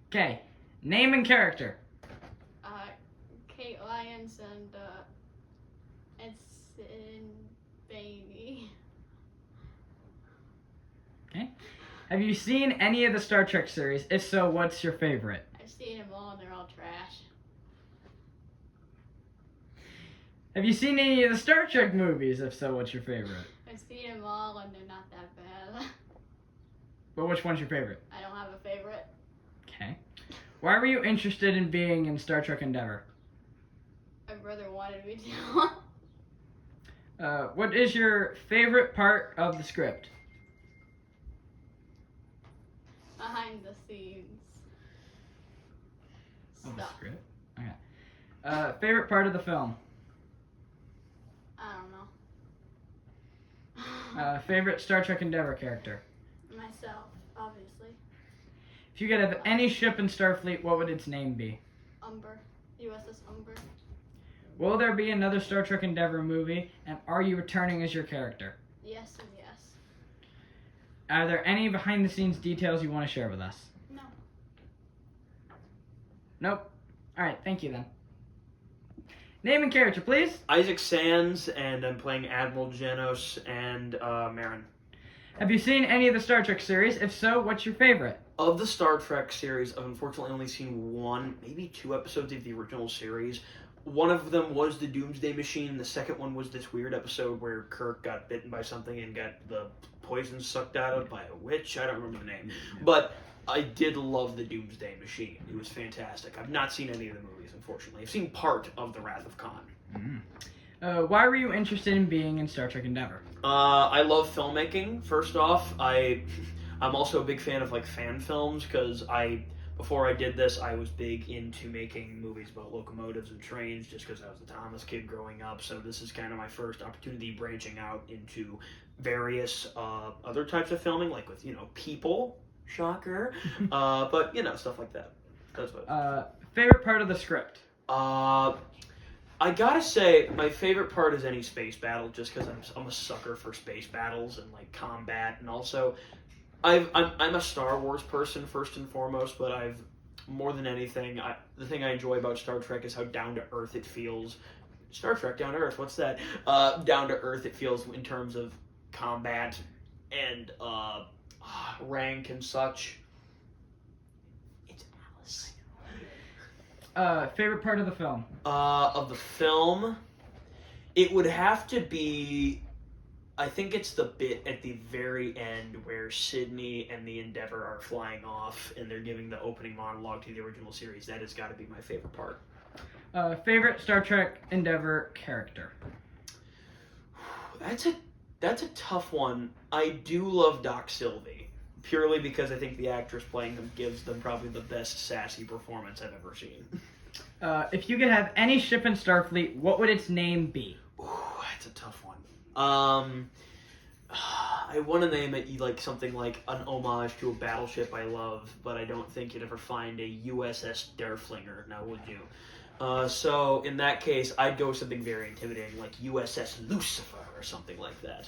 Okay. Name and character. Kate Lyons and Bani. Okay. Have you seen any of the Star Trek series? If so, what's your favorite? I've seen them all and they're all trash. Have you seen any of the Star Trek movies? If so, what's your favorite? I've seen them all and they're not that bad. But which one's your favorite? I don't have a favorite. Okay. Why were you interested in being in Star Trek Endeavour? My brother wanted me to. What is your favorite part of the script? Behind the scenes. Of the Stuff. script? Okay. Favorite part of the film? I don't know. Favorite Star Trek Endeavour character? Myself, obviously. If you could have any ship in Starfleet, what would its name be? Umber. USS Umber. Will there be another Star Trek Endeavour movie, and are you returning as your character? Yes and yes. Are there any behind-the-scenes details you want to share with us? No. Nope. Alright, thank you then. Name and character, please. Isaac Sands, and I'm playing Admiral Janos and Marron. Have you seen any of the Star Trek series? If so, what's your favorite? Of the Star Trek series, I've unfortunately only seen one, maybe two episodes of the original series. One of them was the Doomsday Machine, and the second one was this weird episode where Kirk got bitten by something and got the poison sucked out of by a witch. I don't remember the name. But I did love the Doomsday Machine. It was fantastic. I've not seen any of the movies, unfortunately. I've seen part of The Wrath of Khan. Why were you interested in being in Star Trek Endeavour? I love filmmaking, first off. I'm also a big fan of, like, fan films, because before I did this, I was big into making movies about locomotives and trains, just because I was a Thomas kid growing up, so this is kind of my first opportunity branching out into various other types of filming, like with, people, shocker, but, stuff like that. That's what Favorite part of the script? I gotta say, my favorite part is any space battle, just because I'm a sucker for space battles and, like, combat, and also I'm a Star Wars person first and foremost, but more than anything, the thing I enjoy about Star Trek is how down to earth it feels. Star Trek Down to Earth, what's that? Down to earth it feels in terms of combat and rank and such. It's Alice. Favorite part of the film? Of the film, it would have to be, I think it's the bit at the very end where Sidney and the Endeavour are flying off and they're giving the opening monologue to the original series. That has got to be my favorite part. Favorite Star Trek Endeavour character? That's a tough one. I do love Doc Silvey, purely because I think the actress playing him gives them probably the best sassy performance I've ever seen. If you could have any ship in Starfleet, what would its name be? Ooh, that's a tough one. I want to name it like something like an homage to a battleship I love, but I don't think you'd ever find a USS Derflinger, now would you? So in that case, I'd go with something very intimidating, like USS Lucifer or something like that.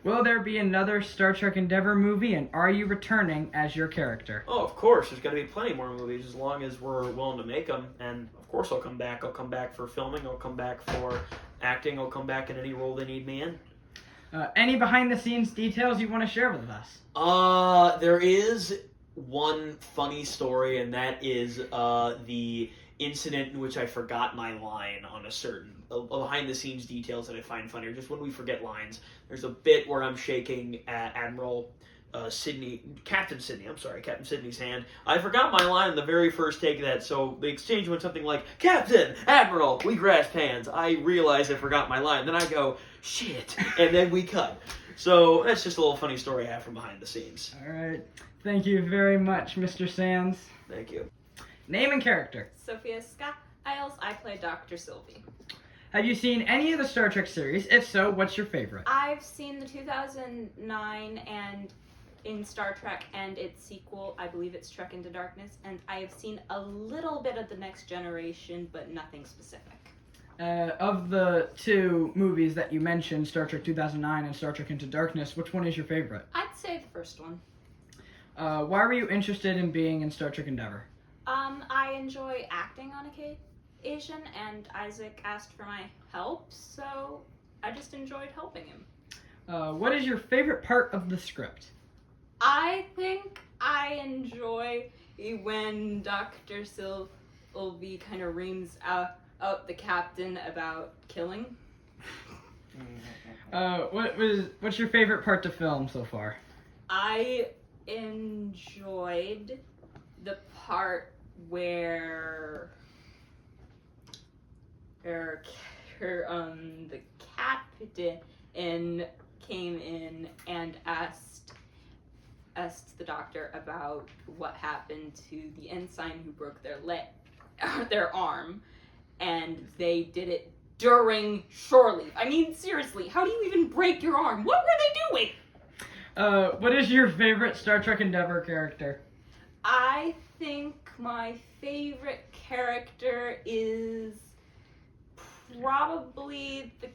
Will there be another Star Trek Endeavour movie, and are you returning as your character? Oh, of course. There's got to be plenty more movies as long as we're willing to make them. And of course I'll come back. I'll come back for filming. I'll come back for acting. I'll come back in any role they need me in. Any behind-the-scenes details you want to share with us? There is one funny story, and that is the incident in which I forgot my line on a certain behind-the-scenes details that I find funnier. Just when we forget lines, there's a bit where I'm shaking Admiral Captain Sidney's hand. I forgot my line in the very first take of that, so the exchange went something like, Captain, Admiral, we grasped hands. I realized I forgot my line. Then I go, shit, and then we cut. So that's just a little funny story I have from behind the scenes. All right. Thank you very much, Mr. Sands. Thank you. Name and character. Sophia Scot. I play Dr. Silvey. Have you seen any of the Star Trek series? If so, what's your favorite? I've seen the 2009 and in Star Trek and its sequel, I believe it's Trek Into Darkness, and I have seen a little bit of The Next Generation, but nothing specific. Of the two movies that you mentioned, Star Trek 2009 and Star Trek Into Darkness, which one is your favorite? I'd say the first one. Why were you interested in being in Star Trek Endeavour? I enjoy acting on occasion, and Isaac asked for my help, so I just enjoyed helping him. What is your favorite part of the script? I think I enjoy when Dr. Silvey kind of reams out the captain about killing. What's your favorite part to film so far? I enjoyed the part where the captain came in and asked the doctor about what happened to the ensign who broke their arm, and they did it during shore leave. I mean, seriously, how do you even break your arm? What were they doing? What is your favorite Star Trek Endeavour character? I think my favorite character is probably the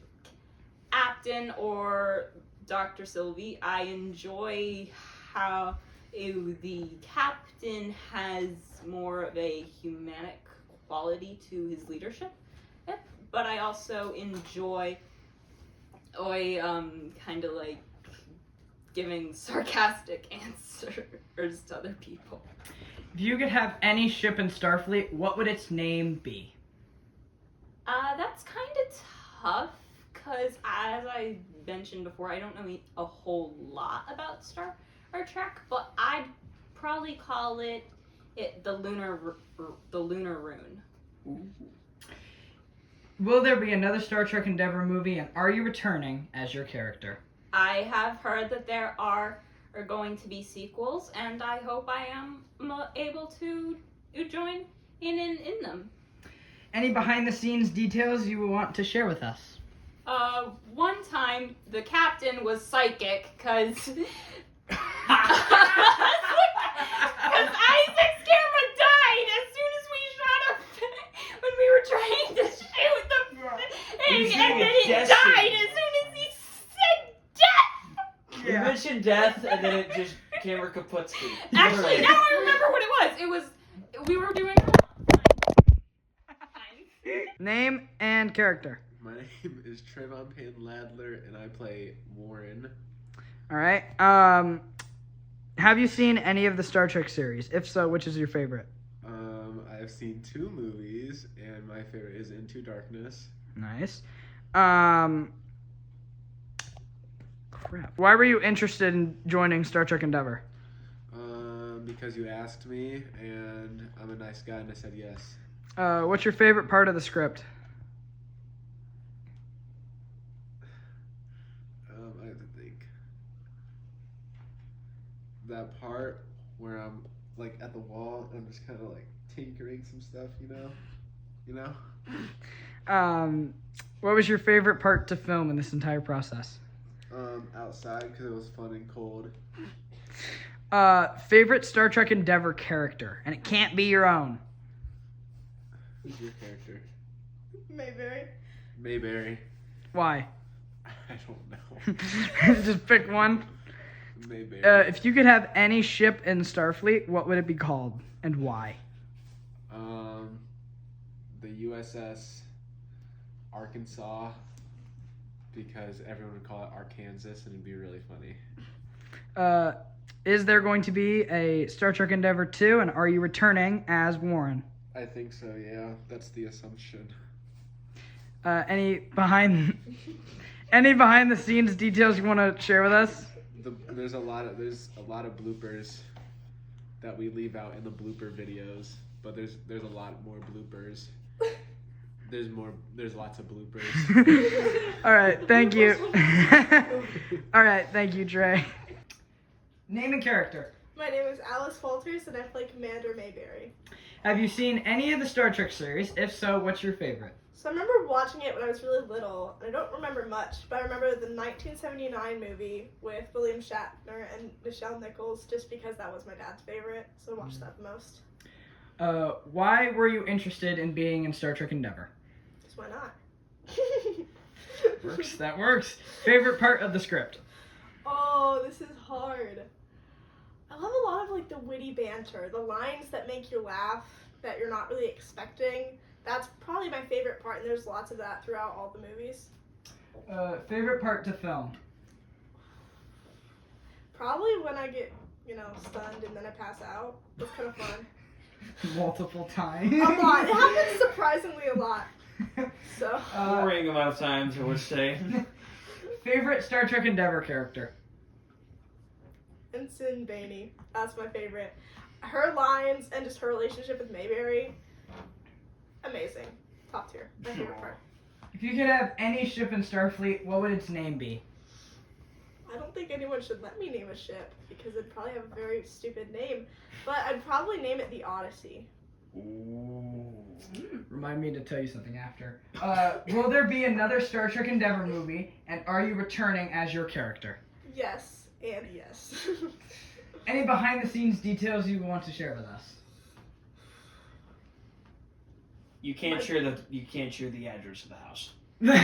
captain or Dr. Silvey. I enjoy how the captain has more of a humanic quality to his leadership, but I also enjoy kind of like giving sarcastic answers to other people. If you could have any ship in Starfleet, what would its name be? That's kind of tough, because as I mentioned before, I don't know a whole lot about Star Trek, but I'd probably call it the Lunar Rune. Ooh. Will there be another Star Trek Endeavour movie, and are you returning as your character? I have heard that there are going to be sequels, and I hope I am able to join in them. Any behind-the-scenes details you want to share with us? One time the captain was psychic because Isaac's camera died as soon as we shot up when we were trying to shoot the thing, and then it died as soon as he said death. You mentioned death, and then it just camera kaputsky. Actually, now I remember what it was. We were doing. Name and character. My name is Trevon PanLadler, and I play Marron. All right. Have you seen any of the Star Trek series? If so, which is your favorite? I've seen 2 movies, and my favorite is Into Darkness. Nice. Crap. Why were you interested in joining Star Trek Endeavour? Because you asked me, and I'm a nice guy, and I said yes. What's your favorite part of the script? I have to think. That part where I'm like at the wall and I'm just kind of like tinkering some stuff, you know. What was your favorite part to film in this entire process? Outside because it was fun and cold. Favorite Star Trek Endeavour character, and it can't be your own. Who's your character? Mayberry. Why? I don't know. Just pick one. Mayberry. If you could have any ship in Starfleet, what would it be called, and why? The USS Arkansas, because everyone would call it Arkansas, and it'd be really funny. Is there going to be a Star Trek Endeavour 2, and are you returning as Warren? I think so, yeah. That's the assumption. Any behind the scenes details you want to share with us? There's a lot of bloopers that we leave out in the blooper videos, but there's a lot more bloopers. There's lots of bloopers. All right, thank you. All right, thank you, Trey. Name and character. My name is Alice Falters, and I play Commander Mayberry. Have you seen any of the Star Trek series? If so, what's your favorite? So I remember watching it when I was really little, and I don't remember much, but I remember the 1979 movie with William Shatner and Nichelle Nichols, just because that was my dad's favorite, so I watched that the most. Why were you interested in being in Star Trek Endeavour? Because why not? Works, that works. Favorite part of the script? Oh, this is hard. I love a lot of like the witty banter, the lines that make you laugh that you're not really expecting. That's probably my favorite part, and there's lots of that throughout all the movies. Favorite part to film? Probably when I get, stunned and then I pass out. It's kind of fun. Multiple times. A lot. It happens surprisingly a lot. So. Boring amount of times, I would say. Favorite Star Trek Endeavour character? Ensign Bani. That's my favorite. Her lines and just her relationship with Mayberry. Amazing. Top tier. My favorite part. If you could have any ship in Starfleet, what would its name be? I don't think anyone should let me name a ship because it'd probably have a very stupid name. But I'd probably name it the Odyssey. Ooh. Remind me to tell you something after. Will there be another Star Trek Endeavour movie, and are you returning as your character? Yes, and yes. Any behind-the-scenes details you want to share with us? You can't share the address of the house. Let's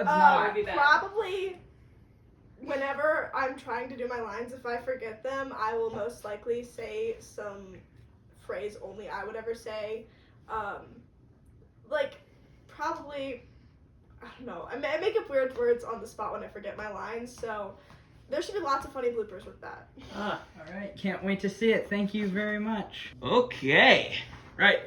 not. be bad. Probably whenever I'm trying to do my lines, if I forget them, I will most likely say some phrase only I would ever say. Probably, I don't know. I make up weird words on the spot when I forget my lines, so there should be lots of funny bloopers with that. All right, can't wait to see it. Thank you very much. Okay. Right.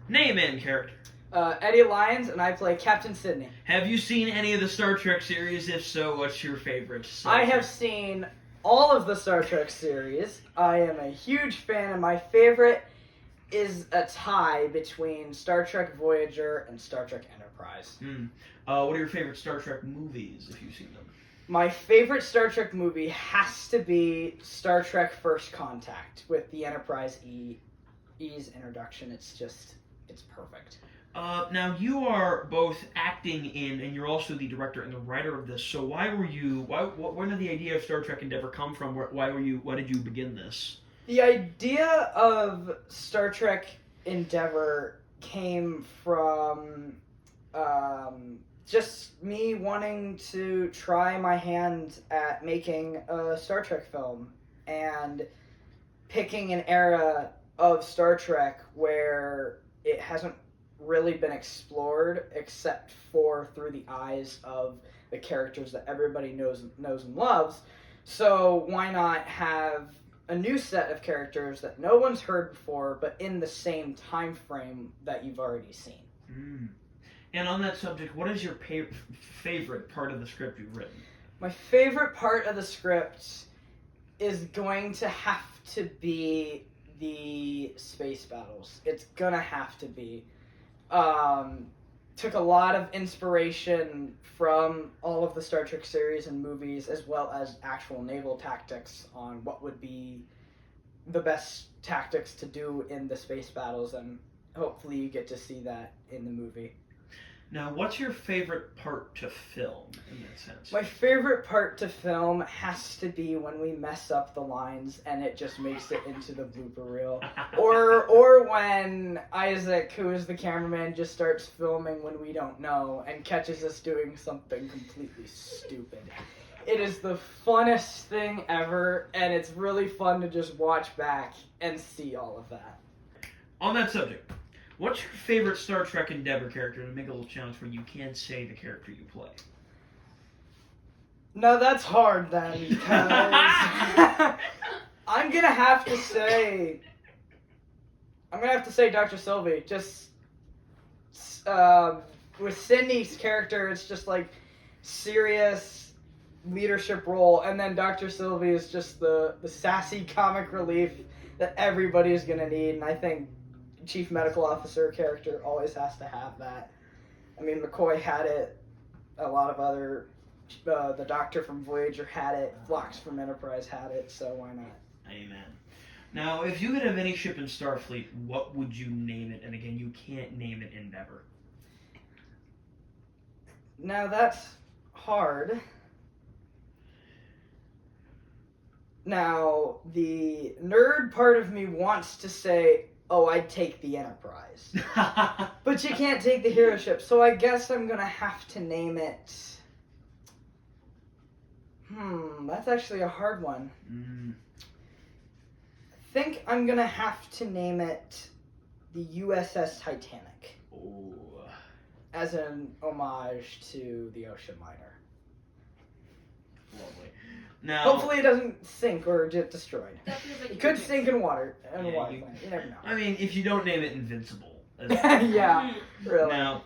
Name and character. Eddie Lyons, and I play Captain Sidney. Have you seen any of the Star Trek series? If so, what's your favorite? I have seen all of the Star Trek series. I am a huge fan, and my favorite is a tie between Star Trek Voyager and Star Trek Enterprise. What are your favorite Star Trek movies, if you've seen them? My favorite Star Trek movie has to be Star Trek First Contact with the Enterprise E's introduction. It's perfect. Now you are both acting in, and you're also the director and the writer of this. So where did the idea of Star Trek Endeavour come from? Why did you begin this? The idea of Star Trek Endeavour came from just me wanting to try my hand at making a Star Trek film and picking an era of Star Trek where it hasn't really been explored except for through the eyes of the characters that everybody knows and loves. So why not have a new set of characters that no one's heard before, but in the same time frame that you've already seen? And on that subject, what is your favorite part of the script you've written? My favorite part of the script is going to have to be the space battles. It's gonna have to be. Took a lot of inspiration from all of the Star Trek series and movies, as well as actual naval tactics on what would be the best tactics to do in the space battles, and hopefully you get to see that in the movie. Now, what's your favorite part to film in that sense? My favorite part to film has to be when we mess up the lines and it just makes it into the blooper reel. Or when Isaac, who is the cameraman, just starts filming when we don't know and catches us doing something completely stupid. It is the funnest thing ever, and it's really fun to just watch back and see all of that. On that subject, what's your favorite Star Trek Endeavour character, to make a little challenge where you can't say the character you play? No, that's hard then, because I'm gonna have to say Dr. Silvey. Just with Sidney's character, it's just like serious leadership role, and then Dr. Silvey is just the sassy comic relief that everybody is gonna need, and I think Chief Medical Officer character always has to have that. I mean, McCoy had it. A lot of other, the Doctor from Voyager had it. Phlox from Enterprise had it. So why not? Amen. Now, if you could have any ship in Starfleet, what would you name it? And again, you can't name it Endeavour. Now that's hard. Now, the nerd part of me wants to say, oh, I'd take the Enterprise. But you can't take the hero ship, so I guess I'm gonna have to name it... that's actually a hard one. think I'm gonna have to name it the USS Titanic Ooh. as an homage to the ocean liner. Lovely. Now, Hopefully it doesn't sink or get destroyed. That feels like It a could good sink in water. In Yeah, a water you- planet. You never know. I mean, if you don't name it Invincible. Yeah, really. Now,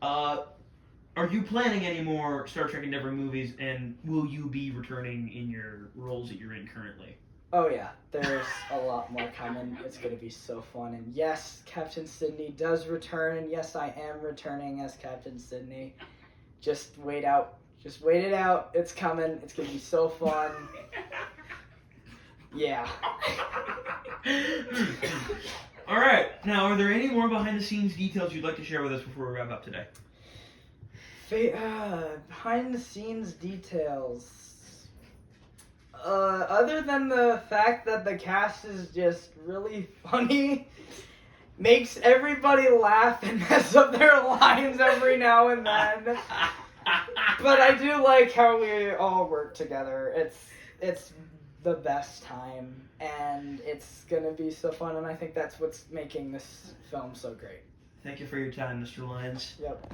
are you planning any more Star Trek Endeavour movies, and will you be returning in your roles that you're in currently? Oh yeah, there's a lot more coming. It's gonna be so fun. And yes, Captain Sidney does return, and yes, I am returning as Captain Sidney. Just wait out. Just wait it out. It's coming. It's gonna be so fun. Yeah. All right. Now, are there any more behind-the-scenes details you'd like to share with us before we wrap up today? Behind the scenes details. Other than the fact that the cast is just really funny, makes everybody laugh and mess up their lines every now and then. But I do like how we all work together. It's the best time, and it's gonna be so fun, and I think that's what's making this film so great. Thank you for your time, Mr. Lyons. Yep.